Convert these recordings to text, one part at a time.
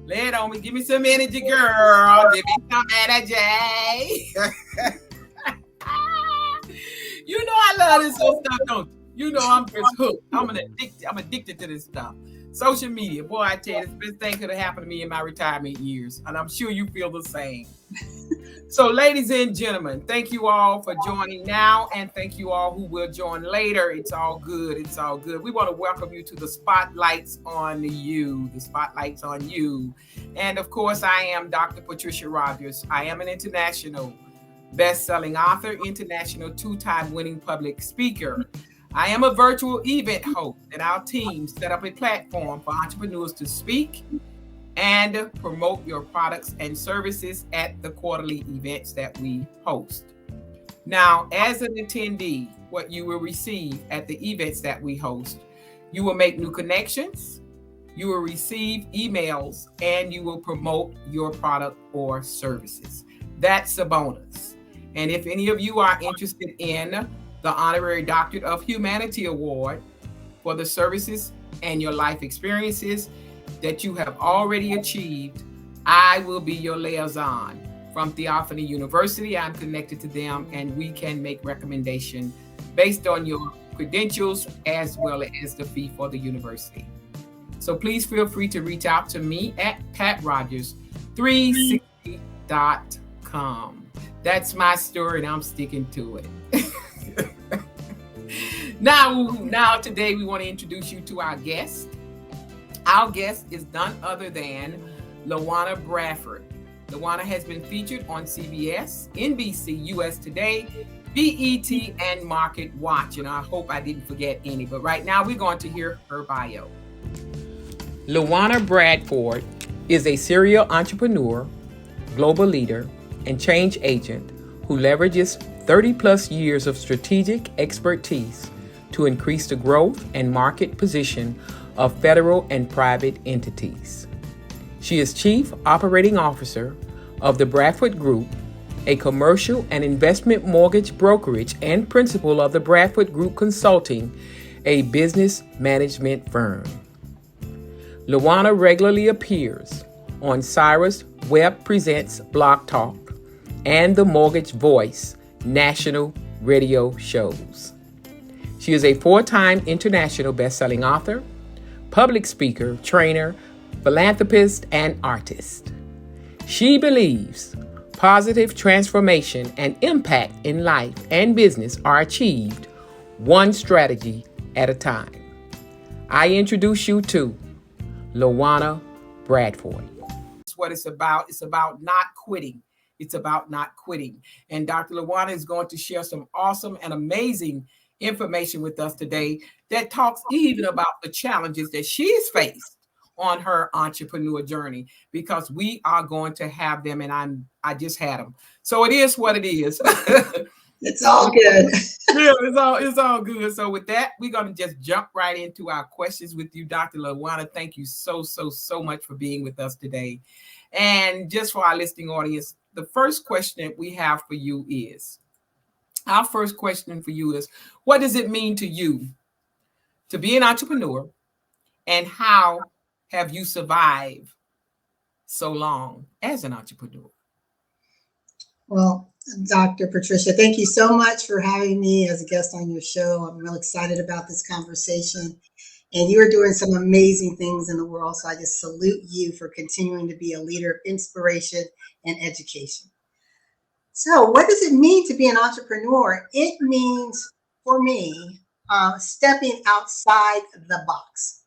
Lay it on me. Give me some energy, girl. Give me some energy. You know I love this whole stuff, don't you? You know I'm just hooked. I'm addicted to this stuff. Social media, boy, I tell you, it's the best thing could have happened to me in my retirement years, and I'm sure you feel the same. So, ladies and gentlemen, thank you all for joining now, and thank you all who will join later. It's all good. It's all good. We want to welcome you to the Spotlights on You. The Spotlights on You. And of course, I am Dr. Patricia Rogers. I am an international best-selling author, international two-time winning public speaker. I am a virtual event host, and our team set up a platform for entrepreneurs to speak and promote your products and services at the quarterly events that we host. Now, as an attendee, what you will receive at the events that we host, you will make new connections, you will receive emails, and you will promote your product or services. That's a bonus. And if any of you are interested in the Honorary Doctorate of Humanity Award for the services and your life experiences that you have already achieved, I will be your liaison from Theophany University. I'm connected to them, and we can make recommendation based on your credentials as well as the fee for the university. So please feel free to reach out to me at patrogers360.com. That's my story, and I'm sticking to it. Now, today we want to introduce you to our guest. Our guest is none other than LaWanna Bradford. LaWanna has been featured on CBS, NBC, US Today, BET, and Market Watch. And I hope I didn't forget any. But right now, we're going to hear her bio. LaWanna Bradford is a serial entrepreneur, global leader, and change agent who leverages 30-plus years of strategic expertise to increase the growth and market position of federal and private entities. She is Chief Operating Officer of the Bradford Group, a commercial and investment mortgage brokerage, and principal of the Bradford Group Consulting, a business management firm. LaWanna regularly appears on Cyrus, Webb Presents Blog Talk, and the Mortgage Voice national radio shows. She is a 4-time international best-selling author, public speaker, trainer, philanthropist, and artist. She believes positive transformation and impact in life and business are achieved one strategy at a time. I introduce you to LaWanna Bradford. That's what it's about. It's about not quitting. It's about not quitting. And Dr. LaWanna is going to share some awesome and amazing information with us today that talks even about the challenges that she's faced on her entrepreneur journey, because we are going to have them, and I just had them. So it is what it is. It's all good. Yeah, it's all good. So with that, we're going to just jump right into our questions with you, Dr. LaWanna. Thank you so much for being with us today. And just for our listening audience, the first question that we have for you is, what does it mean to you to be an entrepreneur, and how have you survived so long as an entrepreneur? Well, Dr. Patricia, thank you so much for having me as a guest on your show. I'm real excited about this conversation. And you are doing some amazing things in the world. So I just salute you for continuing to be a leader of inspiration and education. So what does it mean to be an entrepreneur? It means, for me, stepping outside the box,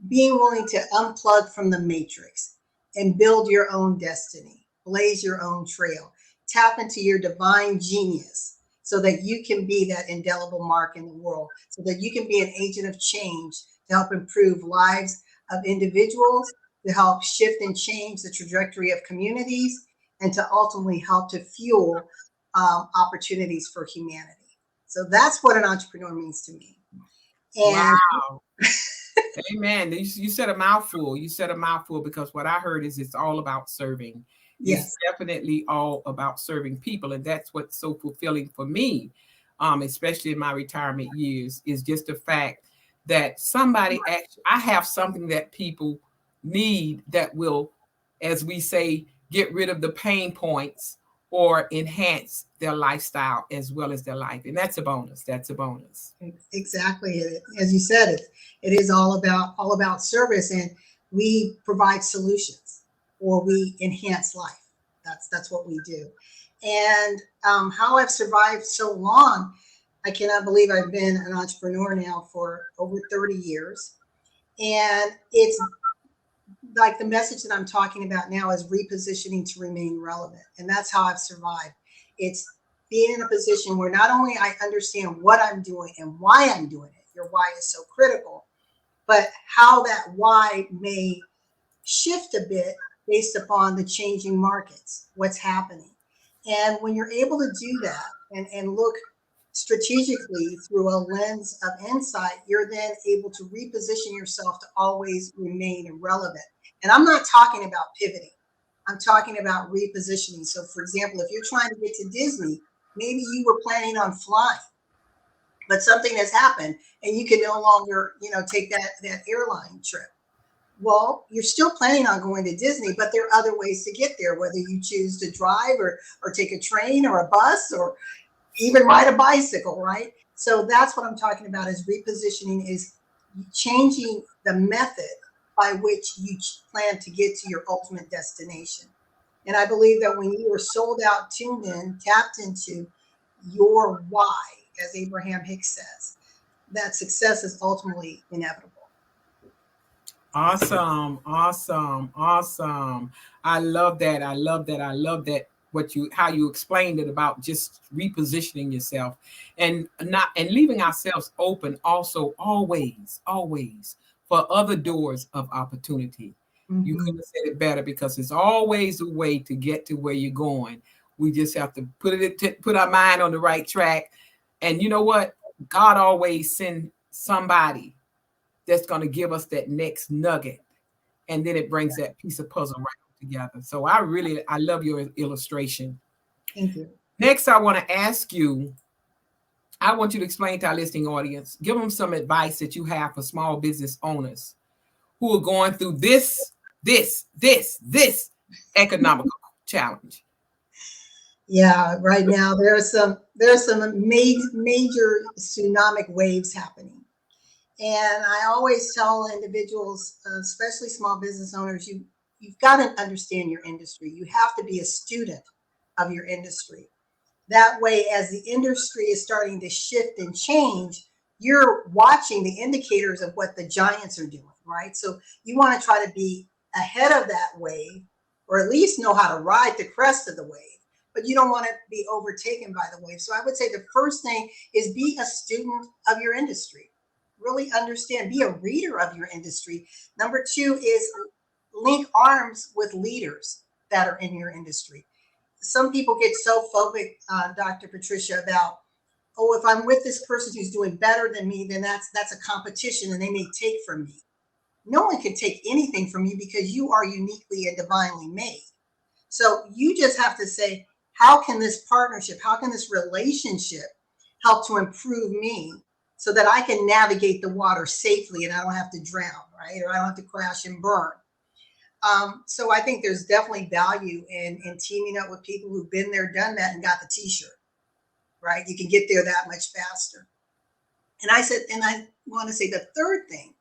being willing to unplug from the matrix and build your own destiny, blaze your own trail, tap into your divine genius so that you can be that indelible mark in the world, so that you can be an agent of change to help improve lives of individuals, to help shift and change the trajectory of communities, and to ultimately help to fuel opportunities for humanity. So that's what an entrepreneur means to me. And wow. Amen. You said a mouthful. Because what I heard is it's all about serving. Yes. It's definitely all about serving people. And that's what's so fulfilling for me, especially in my retirement years, is just the fact that somebody I have something that people need that will as we say, get rid of the pain points or enhance their lifestyle as well as their life. And that's a bonus. That's a bonus. Exactly. As you said, it is all about service, and we provide solutions or we enhance life. That's what we do. And how I've survived so long, I cannot believe I've been an entrepreneur now for over 30 years. And it's like the message that I'm talking about now is repositioning to remain relevant. And that's how I've survived. It's being in a position where not only I understand what I'm doing and why I'm doing it, your why is so critical, but how that why may shift a bit based upon the changing markets, what's happening. And when you're able to do that and look strategically through a lens of insight, you're then able to reposition yourself to always remain relevant. And I'm not talking about pivoting. I'm talking about repositioning. So for example, if you're trying to get to Disney, maybe you were planning on flying, but something has happened and you can no longer, take that airline trip. Well, you're still planning on going to Disney, but there are other ways to get there, whether you choose to drive or take a train or a bus or even ride a bicycle, right? So that's what I'm talking about is repositioning, is changing the method by which you plan to get to your ultimate destination. And I believe that when you are sold out, tuned in, tapped into your why, as Abraham Hicks says, that success is ultimately inevitable. Awesome, awesome, awesome. I love that. I love that. I love that. What you how you explained it about just repositioning yourself and not and leaving ourselves open also always for other doors of opportunity. You could Mm-hmm. have said it better because it's always a way to get to where you're going. We just have to put our mind on the right track. And you know what? God always send somebody that's going to give us that next nugget, and then it brings that piece of puzzle right together. So I love your illustration. Thank you. Next, I want to ask you, I want you to explain to our listening audience, give them some advice that you have for small business owners who are going through this economical challenge. Yeah, right now there are some major tsunamic waves happening. And I always tell individuals, especially small business owners, you've got to understand your industry. You have to be a student of your industry. That way, as the industry is starting to shift and change, you're watching the indicators of what the giants are doing, right? So you want to try to be ahead of that wave, or at least know how to ride the crest of the wave, but you don't want to be overtaken by the wave. So I would say the first thing is be a student of your industry. Really understand, be a reader of your industry. Number two is link arms with leaders that are in your industry. Some people get so phobic, Dr. Patricia, about, oh, if I'm with this person who's doing better than me, then that's a competition and they may take from me. No one can take anything from you because you are uniquely and divinely made. So you just have to say, how can this partnership, how can this relationship help to improve me so that I can navigate the water safely and I don't have to drown, right? Or I don't have to crash and burn. So I think there's definitely value in teaming up with people who've been there, done that, and got the T-shirt, right? You can get there that much faster. And I want to say the third thing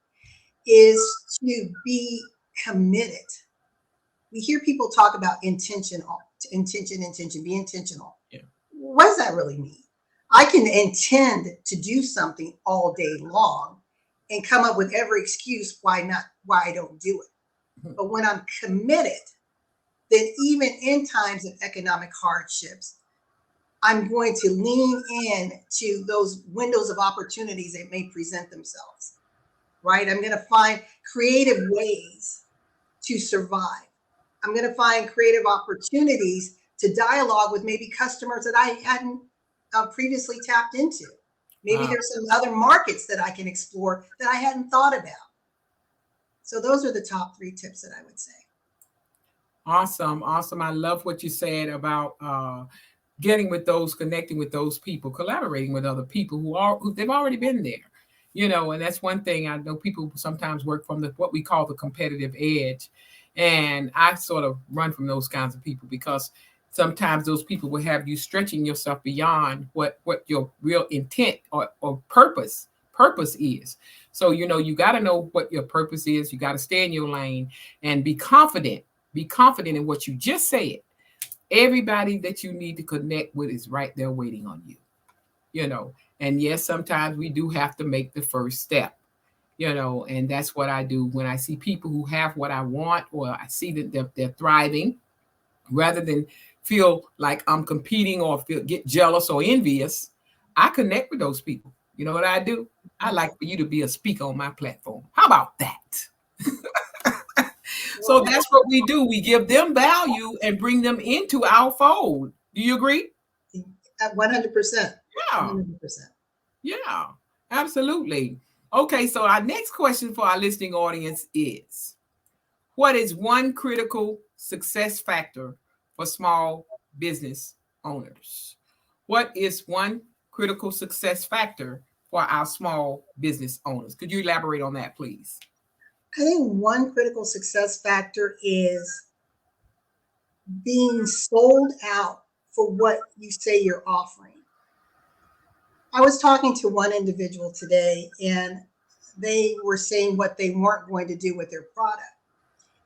is to be committed. We hear people talk about intention, be intentional. Yeah. What does that really mean? I can intend to do something all day long and come up with every excuse why I don't do it. But when I'm committed, then even in times of economic hardships, I'm going to lean in to those windows of opportunities that may present themselves, right? I'm going to find creative ways to survive. I'm going to find creative opportunities to dialogue with maybe customers that I hadn't previously tapped into. Maybe Wow. there's some other markets that I can explore that I hadn't thought about. So those are the top three tips that I would say. Awesome. Awesome. I love what you said about getting with those, connecting with those people, collaborating with other people who they've already been there. And that's one thing I know people sometimes work from what we call the competitive edge. And I sort of run from those kinds of people because sometimes those people will have you stretching yourself beyond what your real intent or purpose is. So you got to know what your purpose is. You got to stay in your lane and be confident. Be confident in what you just said. Everybody that you need to connect with is right there waiting on you. you know and yes, sometimes we do have to make the first step. And that's what I do when I see people who have what I want, or I see that they're thriving, rather than feel like I'm competing or get jealous or envious. I connect with those people. You know what I do? I like for you to be a speaker on my platform. How about that? So that's what we do. We give them value and bring them into our fold. Do you agree? At 100%. Yeah. 100%. Yeah, absolutely. Okay, so our next question for our listening audience is: what is one critical success factor for small business owners? What is one critical success factor for our small business owners? Could you elaborate on that, please? I think one critical success factor is being sold out for what you say you're offering. I was talking to one individual today, and they were saying what they weren't going to do with their product.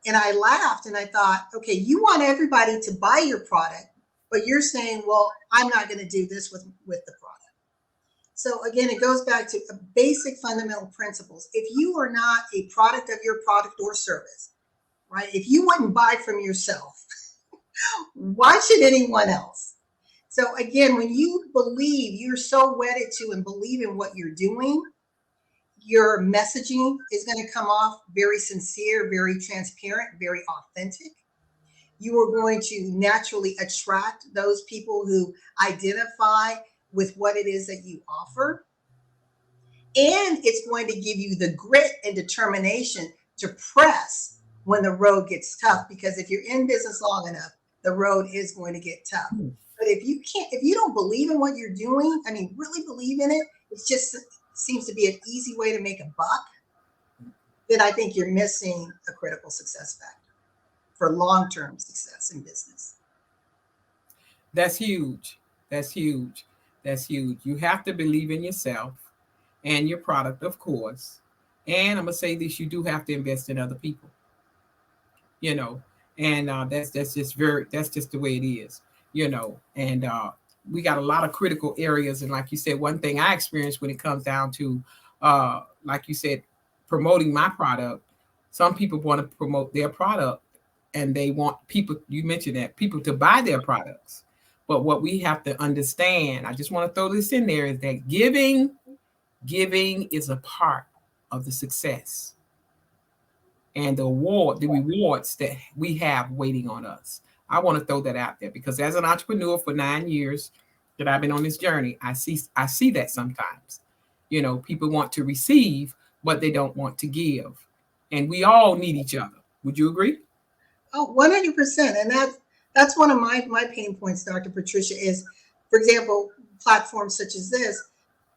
And I laughed and I thought, okay, you want everybody to buy your product, but you're saying, well, I'm not going to do this with the product. So again, it goes back to basic fundamental principles. If you are not a product of your product or service, right? If you wouldn't buy from yourself, why should anyone else? So again, when you believe, you're so wedded to and believe in what you're doing, your messaging is going to come off very sincere, very transparent, very authentic. You are going to naturally attract those people who identify with what it is that you offer. And it's going to give you the grit and determination to press when the road gets tough. Because if you're in business long enough, the road is going to get tough. But if you don't believe in what you're doing, I mean, really believe in it, it's just seems to be an easy way to make a buck, then I think you're missing a critical success factor for long-term success in business. That's huge. That's huge. That's huge. You have to believe in yourself and your product, of course. And I'm gonna say this: you do have to invest in other people. You know, and that's just the way it is. And we got a lot of critical areas. And like you said, one thing I experienced when it comes down to, like you said, promoting my product. Some people want to promote their product, and they want people. You mentioned that people to buy their products. But what we have to understand, I just want to throw this in there, is that giving is a part of the success and the rewards that we have waiting on us. I want to throw that out there because as an entrepreneur for 9 years that I've been on this journey, I see that sometimes. People want to receive, but they don't want to give. And we all need each other. Would you agree? Oh, 100%. And that's one of my pain points, Dr. Patricia, is, for example, platforms such as this.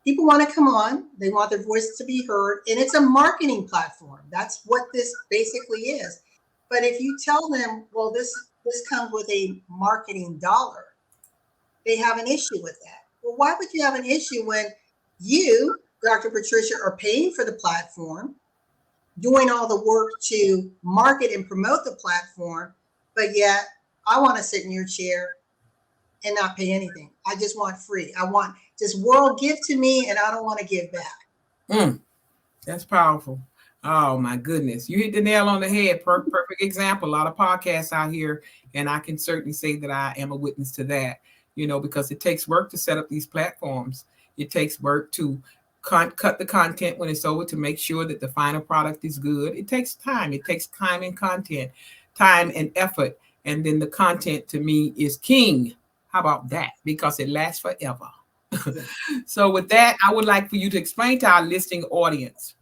People want to come on, they want their voice to be heard, and it's a marketing platform. That's what this basically is. But if you tell them, well, this comes with a marketing dollar, they have an issue with that. Well, why would you have an issue when you, Dr. Patricia, are paying for the platform, doing all the work to market and promote the platform, but yet I want to sit in your chair and not pay anything. I just want free. I want this world give to me, and I don't want to give back. That's powerful. Oh my goodness. You hit the nail on the head. Perfect example. A lot of podcasts out here, and I can certainly say that I am a witness to that, because it takes work to set up these platforms. It takes work to cut the content when it's over to make sure that the final product is good. It takes time. It takes time and content, time and effort. And then the content to me is king. How about that? Because it lasts forever. So with that, I would like for you to explain to our listening audience.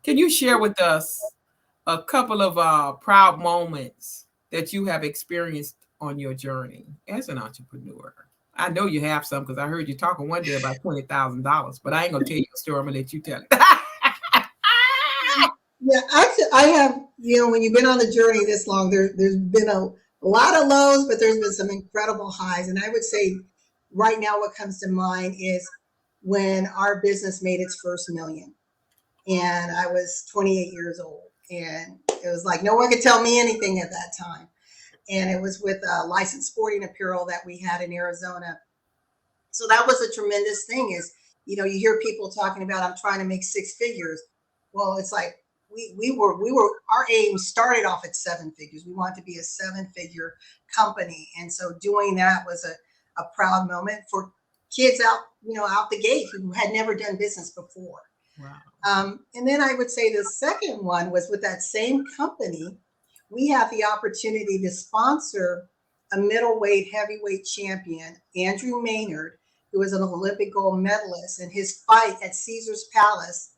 Can you share with us a couple of proud moments that you have experienced on your journey as an entrepreneur? I know you have some because I heard you talking one day about $20,000, but I ain't gonna tell you a story. I'm gonna let you tell it. Yeah, actually, I have, when you've been on the journey this long, there's been a lot of lows, but there's been some incredible highs. And I would say right now, what comes to mind is when our business made its first million. And I was 28 years old. And it was like no one could tell me anything at that time. And it was with a licensed sporting apparel that we had in Arizona. So that was a tremendous thing is, you hear people talking about I'm trying to make six figures. Well, it's like we were our aim started off at seven figures. We wanted to be a seven-figure company. And so doing that was a proud moment for kids out the gate who had never done business before. Wow. And then I would say the second one was with that same company. We had the opportunity to sponsor a middleweight heavyweight champion, Andrew Maynard, who was an Olympic gold medalist, in his fight at Caesar's Palace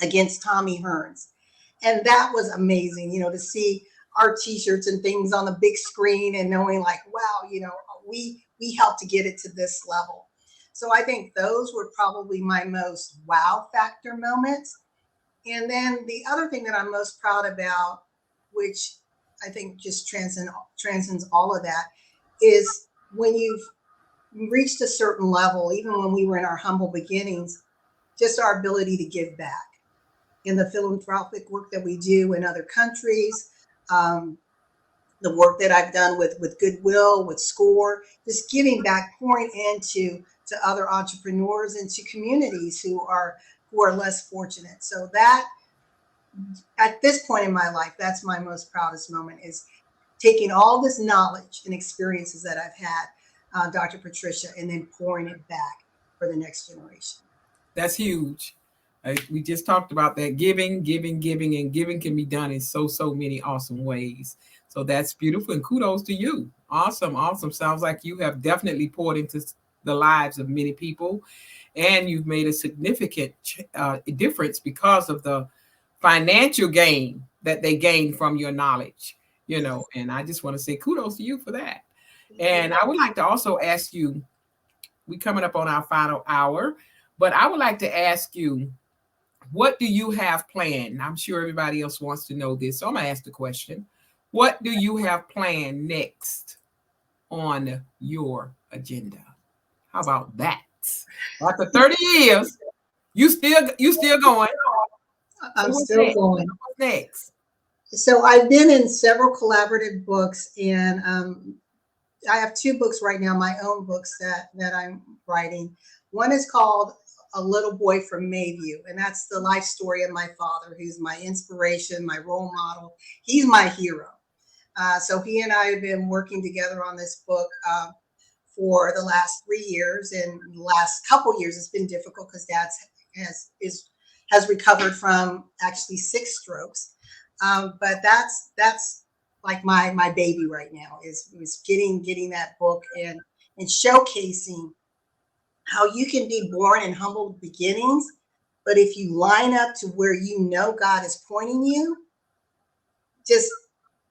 against Tommy Hearns. And that was amazing, to see our t-shirts and things on the big screen and knowing like, wow, we helped to get it to this level. So I think those were probably my most wow factor moments. And then the other thing that I'm most proud about, which I think just transcends all of that, is when you've reached a certain level, even when we were in our humble beginnings, just our ability to give back in the philanthropic work that we do in other countries, the work that I've done with Goodwill, with SCORE, just giving back, pouring into to other entrepreneurs and to communities who are less fortunate. So that at this point in my life, that's my most proudest moment is taking all this knowledge and experiences that I've had, Dr. Patricia, and then pouring it back for the next generation. That's huge. We just talked about that giving, giving, giving, and giving can be done in so many awesome ways. So that's beautiful, and kudos to you. Awesome, awesome. Sounds like you have definitely poured into the lives of many people, and you've made a significant difference because of the financial gain that they gain from your knowledge. And I just want to say kudos to you for that. Thank And you. I would like to also ask you, we coming up on our final hour, but I would like to ask you, what do you have planned? I'm sure everybody else wants to know this, so I'm gonna ask the question. What do you have planned next on your agenda? How about that? After 30 years, you still going. So I'm what's still next? going. What's next? So I've been in several collaborative books, and I have two books right now, my own books that I'm writing. One is called A Little Boy from Mayview, and that's the life story of my father, who's my inspiration, my role model. He's my hero. So he and I have been working together on this book for the last 3 years, and the last couple years it's been difficult because Dad's has recovered from actually six strokes. But that's like my baby right now is getting that book and showcasing how you can be born in humble beginnings, but if you line up to where God is pointing you, just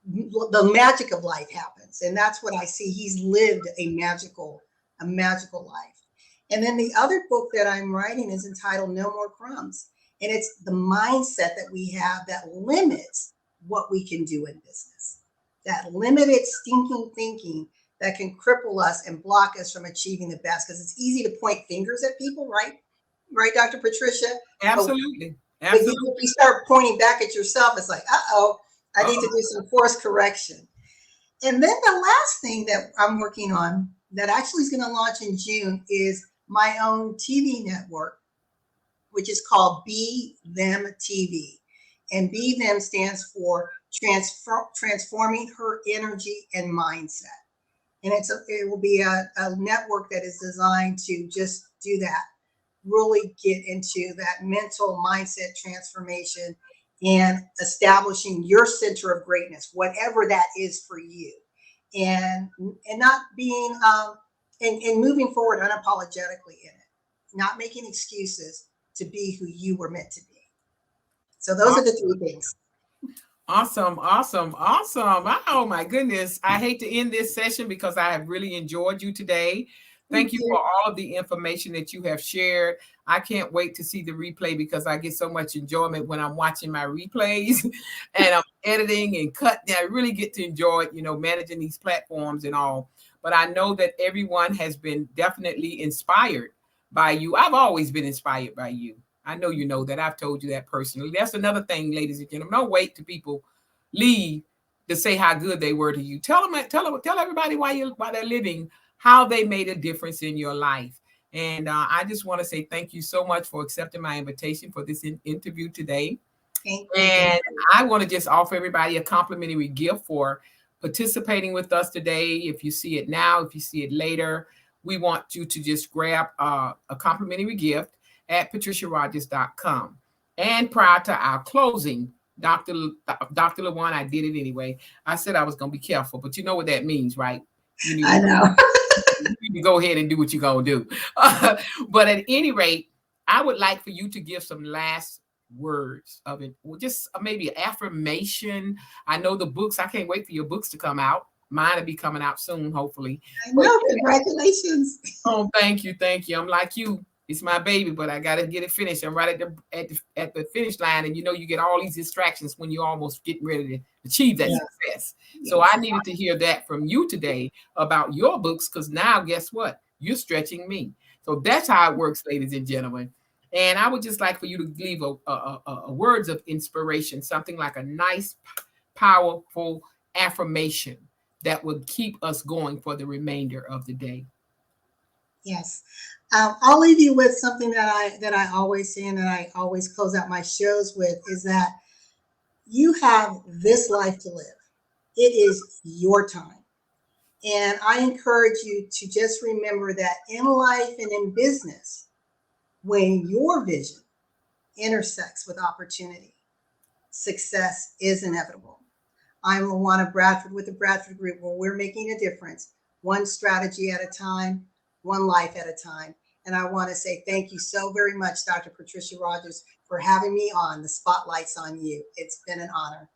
the magic of life happens. And that's what I see. He's lived a magical life. And then the other book that I'm writing is entitled No More Crumbs. And it's the mindset that we have that limits what we can do in business, that limited stinking thinking that can cripple us and block us from achieving the best. Because it's easy to point fingers at people, right? Right, Dr. Patricia? But Absolutely. but Absolutely. you start pointing back at yourself, it's like, uh-oh, I need to Uh-oh. do some course correction. And then the last thing that I'm working on that actually is going to launch in June is my own TV network, which is called Be Them TV. And Be Them stands for Transforming Her Energy and Mindset. And it will be a network that is designed to just do that, really get into that mental mindset transformation and establishing your center of greatness, whatever that is for you, and not being and moving forward unapologetically in it, not making excuses to be who you were meant to be. So those are the three things. Awesome, awesome, awesome. Oh my goodness. I hate to end this session because I have really enjoyed you today. Thank you for all of the information that you have shared. I can't wait to see the replay because I get so much enjoyment when I'm watching my replays and I'm editing and cutting. I really get to enjoy it, managing these platforms and all. But I know that everyone has been definitely inspired by you. I've always been inspired by you. I know you know that. I've told you that personally. That's another thing, ladies and gentlemen. Don't wait till people leave to say how good they were to you. Tell everybody why they're living, how they made a difference in your life. And I just want to say thank you so much for accepting my invitation for this interview today. Thank you. And I want to just offer everybody a complimentary gift for participating with us today. If you see it now, if you see it later, we want you to just grab a complimentary gift at patriciarogers.com. And prior to our closing, Dr. LaWanna, I did it anyway. I said I was going to be careful, but you know what that means, right? I know. You need to go ahead and do what you're going to do. But at any rate, I would like for you to give some last words of it, just maybe affirmation. I know the books, I can't wait for your books to come out. Mine will be coming out soon, hopefully. I know. Congratulations. Oh, thank you. I'm like you. It's my baby, but I got to get it finished. I'm right at the finish line, and you get all these distractions when you're almost getting ready to achieve that success. So I needed to hear that from you today about your books, because now guess what? You're stretching me. So that's how it works, ladies and gentlemen. And I would just like for you to leave a words of inspiration, something like a nice, powerful affirmation that would keep us going for the remainder of the day. Yes. I'll leave you with something that I always say and that I always close out my shows with, is that you have this life to live. It is your time. And I encourage you to just remember that in life and in business, when your vision intersects with opportunity, success is inevitable. I'm LaWanna Bradford with the Bradford Group, where we're making a difference, one strategy at a time, one life at a time. And I want to say thank you so very much, Dr. Patricia Rogers, for having me on. The spotlight's on you. It's been an honor.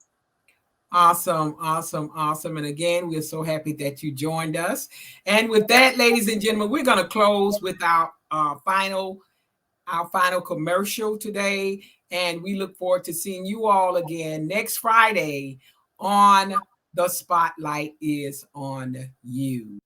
Awesome. And again, we're so happy that you joined us. And with that, ladies and gentlemen, we're going to close with our final commercial today. And we look forward to seeing you all again next Friday on The Spotlight is on You.